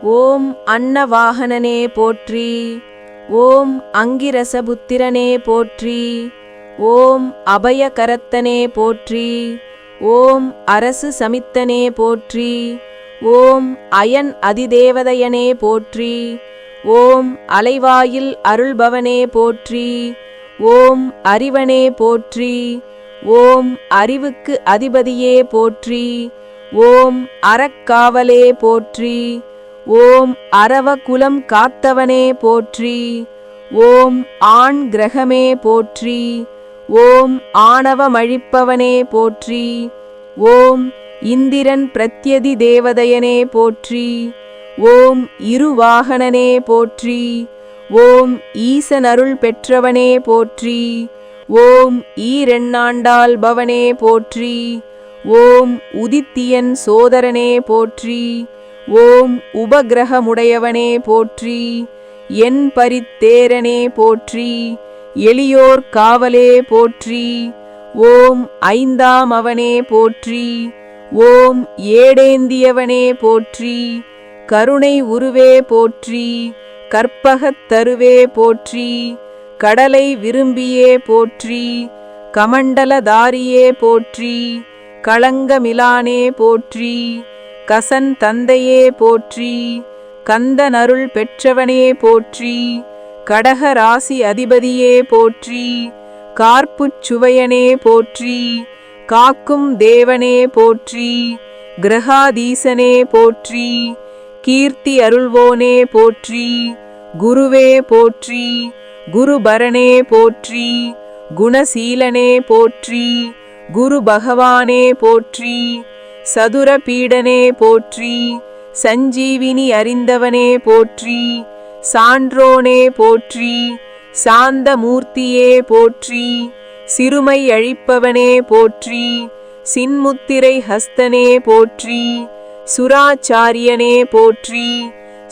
ஓம் அன்னவாகனனே போற்றி. ஓம் அங்கிரசபுத்திரனே போற்றி. ஓம் அபயகரத்தனே போற்றி. ஓம் அரசு சமித்தனே போற்றி. ஓம் அயன் அதிதேவதையனே போற்றி. ஓம் அலைவாயில் அருள்பவனே போற்றி. ஓம் அறிவனே போற்றி. ஓம் அறிவுக்கு அதிபதியே போற்றி. ஓம் அறக்காவலே போற்றி. ஓம் அரவ குலம் காத்தவனே போற்றி. ஓம் ஆண் கிரகமே போற்றி. ஓம் ஆணவமழிப்பவனே போற்றி. ஓம் இந்திரன் பிரத்யதி தேவதையனே போற்றி. ஓம் இருவாகனனே போற்றி. ஓம் ஈசனருள் பெற்றவனே போற்றி. ஓம் ஈரெண்ணாண்டாள் பவனே போற்றி. ஓம் உதித்தியன் சோதரனே போற்றி. ஓம் உபகிரகமுடையவனே போற்றி. என் பரித்தேரனே போற்றி. எளியோர் காவலே போற்றி. ஓம் ஐந்தாம் அவனே போற்றி. ஓம் ஏடேந்தியவனே போற்றி. கருணை உருவே போற்றி. கற்பகத் தருவே போற்றி. கடலை விரும்பியே போற்றி. கமண்டலதாரியே போற்றி. களங்கமிலானே போற்றி. கசன் தந்தையே போற்றி. கந்தனருள் பெற்றவனே போற்றி. கடகராசி அதிபதியே போற்றி. கார்ப்புச் சுவையனே போற்றி. காக்கும் தேவனே போற்றி. கிரகாதீசனே போற்றி. கீர்த்தி அருள்வோனே போற்றி. குருவே போற்றி. குருபரனே போற்றி. குணசீலனே போற்றி. குரு பகவானே போற்றி. சதுர பீடனே போற்றி. சஞ்சீவினி அறிந்தவனே போற்றி. சான்றோனே போற்றி. சாந்தமூர்த்தியே போற்றி. சிறுமை அழிப்பவனே போற்றி. சின்முத்திரை ஹஸ்தனே போற்றி. சுராச்சாரியனே போற்றி.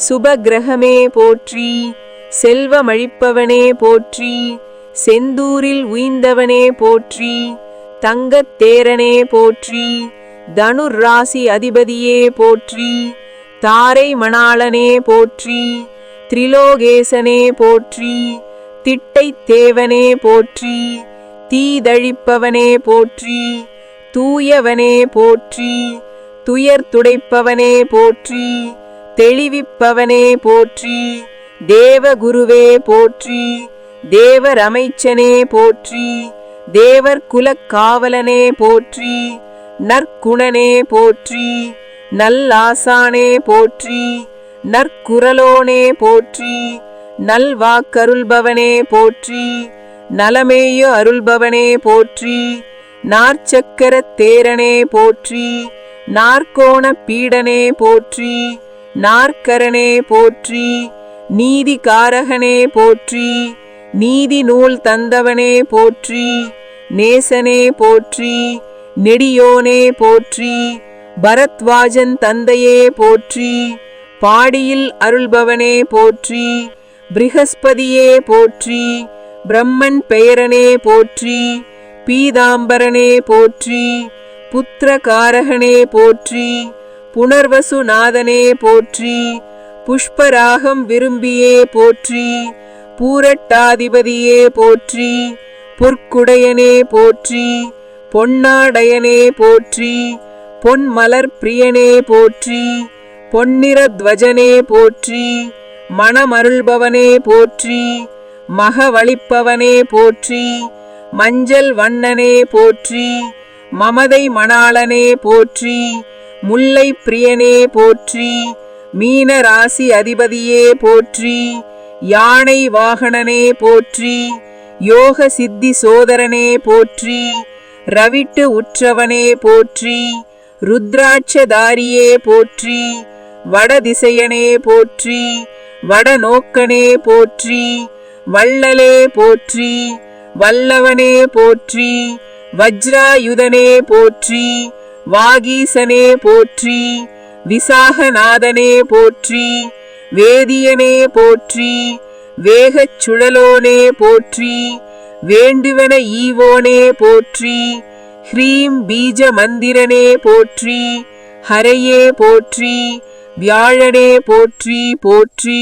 சுபகிரகமே போற்றி. செல்வமழிப்பவனே போற்றி. செந்தூரில் உய்ந்தவனே போற்றி. தங்கத்தேரனே போற்றி. தனுராசி அதிபதியே போற்றி. தாரை மணாளனே போற்றி. திரிலோகேசனே போற்றி. திட்டைத் தேவனே போற்றி. தீதழிப்பவனே போற்றி. தூயவனே போற்றி. துயர் துடைப்பவனே போற்றி. தெளிவிப்பவனே போற்றி. தேவகுருவே போற்றி. தேவரமைச்சனே போற்றி. தேவர் குலக் காவலனே போற்றி. நற்குணனே போற்றி. நல்லாசானே போற்றி. நற்குரலோனே போற்றி. நல்வாக்கருள்பவனே போற்றி. நலமேய அருள்பவனே போற்றி. நாற்சக்கரத் தேரனே போற்றி. நாற்கோண பீடனே போற்றி. நாற்கரனே போற்றி. நீதிகாரகனே போற்றி. நீதி நூல் தந்தவனே போற்றி. நேசனே போற்றி. நெடியோனே போற்றி. பரத்வாஜன் தந்தையே போற்றி. பாடியில் அருள்பவனே போற்றி. ப்ரஹஸ்பதியே போற்றி. பிரம்மன் பெயரனே போற்றி. பீதாம்பரனே போற்றி. புத்திரகாரகனே போற்றி. புனர்வசுநாதனே போற்றி. புஷ்பராகம் விரும்பியே போற்றி. பூரட்டாதிபதியே போற்றி. பொற்குடையனே போற்றி. பொன்னாடையனே போற்றி. பொன்மலர் பிரியனே போற்றி. பொன்னிறத்வஜனே போற்றி. மணமருள்பவனே போற்றி. மகவளிப்பவனே போற்றி. மஞ்சள் வண்ணனே போற்றி. மமதை மணாளனே போற்றி. முல்லை பிரியனே போற்றி. மீன ராசி அதிபதியே போற்றி. யானை வாகனனே போற்றி. யோக சித்தி சோதரனே போற்றி. ரவிட்டு உற்றவனே போற்றி. ருத்ராட்சதாரியே போற்றி. வடதிசையனே போற்றி. வடநோக்கனே போற்றி. வள்ளலே போற்றி. வல்லவனே போற்றி. வஜ்ராயுதனே போற்றி. வாகீசனே போற்றி. விசாகநாதனே போற்றி. வேதியனே போற்றி. வேகச் சுழலோனே போற்றி. வேண்டுவன ஈவோனே போற்றி. ஹ்ரீம் பீஜ மந்திரனே போற்றி. ஹரையே போற்றி. வியாழனே போற்றி போற்றி.